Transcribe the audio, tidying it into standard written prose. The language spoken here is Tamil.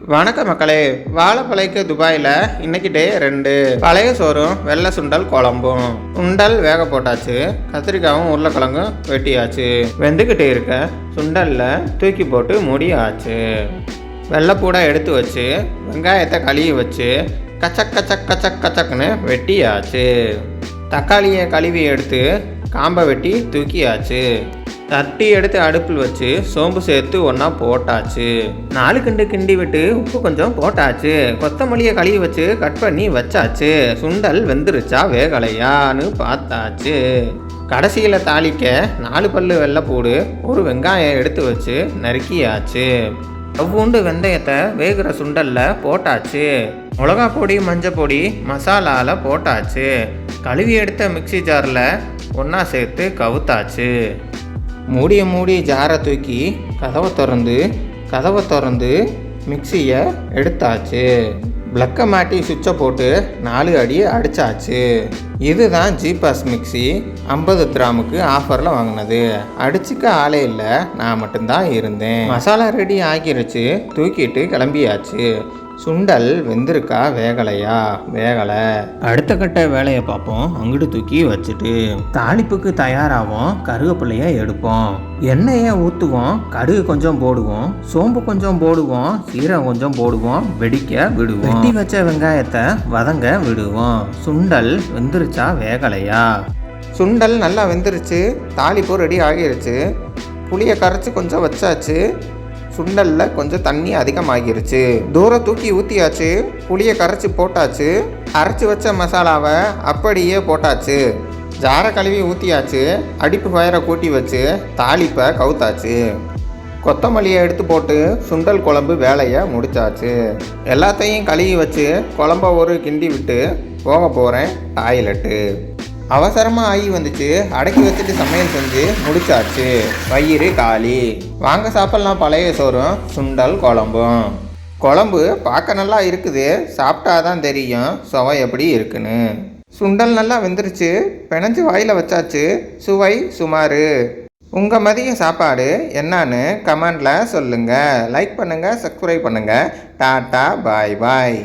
வணக்கம் மக்களே. வாழைப்பழைக்கு துபாயில் இன்னைக்கு டே 2. பழைய சோறும் வெள்ளை சுண்டல் குழம்பும். சுண்டல் வேக போட்டாச்சு, கத்திரிக்காயும் உருளைக்கிழங்கும் வெட்டியாச்சு. வெந்துக்கிட்டே இருக்க சுண்டலில் தூக்கி போட்டு மூடியாச்சு. வெள்ளைப்பூடை எடுத்து வச்சு வெங்காயத்தை கழுவி வச்சு கச்சக் கச்சக் கச்சக் கச்சக்குன்னு வெட்டியாச்சு. தக்காளியை கழுவி எடுத்து காம்பை வெட்டி தூக்கியாச்சு. தட்டி எடுத்து அடுப்பில் வச்சு சோம்பு சேர்த்து ஒன்றா போட்டாச்சு. 4 கிண்டு கிண்டி விட்டு உப்பு கொஞ்சம் போட்டாச்சு. கொத்தமல்லியை கழுவி வச்சு கட் பண்ணி வச்சாச்சு. சுண்டல் வெந்துருச்சா வேகலையான்னு பார்த்தாச்சு. கடைசியில் தாளிக்க 4 பல்லு வெள்ளைப்பூடு, 1 வெங்காயம் எடுத்து வச்சு நறுக்கியாச்சு. அவ்வூண்டு வெந்தயத்தை வேகிற சுண்டலில் போட்டாச்சு. மிளகா பொடி, மஞ்சள் பொடி, மசாலாவில் போட்டாச்சு. கழுவி எடுத்த மிக்சி ஜாரில் ஒன்றா சேர்த்து கவுத்தாச்சு. மூடி ஜாரை தூக்கி கதவை திறந்து மிக்சியை எடுத்தாச்சு. பிளக்கை மாட்டி சுவிட்சை போட்டு 4 அடி அடித்தாச்சு. இதுதான் ஜிபாஸ் மிக்சி. 50 கிராமுக்கு ஆஃபரில் வாங்கினது. அடிச்சுக்க ஆளே இல்லை, நான் மட்டும்தான் இருந்தேன். மசாலா ரெடி ஆகிருச்சு, தூக்கிட்டு கிளம்பியாச்சு. சுண்டல் வெந்திருக்கா வேகலையா? வேகலை. அடுத்த கட்ட வேலையை பார்ப்போம். அங்கிட்டு தூக்கி வச்சுட்டு தாளிப்புக்கு தயாராகும். கருவேப்பிலையை எடுப்போம், எண்ணெயை ஊற்றுவோம், கடுகு கொஞ்சம் போடுவோம், சோம்பு கொஞ்சம் போடுவோம், சீரகம் கொஞ்சம் போடுவோம், வெடிக்க விடுவோம். வெட்டி வச்ச வெங்காயத்தை வதங்க விடுவோம். சுண்டல் வெந்துருச்சா வேகலையா? சுண்டல் நல்லா வெந்துருச்சு, தாளிப்பு ரெடி ஆகிருச்சு. புளியை கரைச்சி கொஞ்சம் வச்சாச்சு. சுண்டலில் கொஞ்சம் தண்ணி அதிகமாகிருச்சு. தூரம் தூக்கி ஊற்றியாச்சு. புளியை கரைச்சி போட்டாச்சு. அரைச்சி வச்ச மசாலாவை அப்படியே போட்டாச்சு. ஜாரை கழுவி ஊற்றியாச்சு. அடுப்பு ஃபயரை கூட்டி வச்சு தாளிப்பை கவுத்தாச்சு. கொத்தமல்லியை எடுத்து போட்டு சுண்டல் குழம்பு வேலையை முடிச்சாச்சு. எல்லாத்தையும் கழுவி வச்சு குழம்ப ஒரு கிண்டி விட்டு போக போகிறேன் டாய்லெட்டு. அவசரமாக ஆகி வந்துச்சு. அடக்கி வச்சுட்டு சமையல் செஞ்சு முடிச்சாச்சு. வயிறு காலி. வாங்க சாப்பிட்லாம் பழைய சோறும் சுண்டல் குழம்பும். குழம்பு பார்க்க நல்லா இருக்குது, சாப்பிட்டாதான் தெரியும் சுவை எப்படி இருக்குன்னு. சுண்டல் நல்லா வெந்துருச்சு, பிணைஞ்சு வாயில் வச்சாச்சு. சுவை சுமார். உங்கள் மதிய சாப்பாடு என்னான்னு கமெண்டில் சொல்லுங்கள். லைக் பண்ணுங்கள், சப்ஸ்கிரைப் பண்ணுங்கள். டாட்டா பாய் பாய்.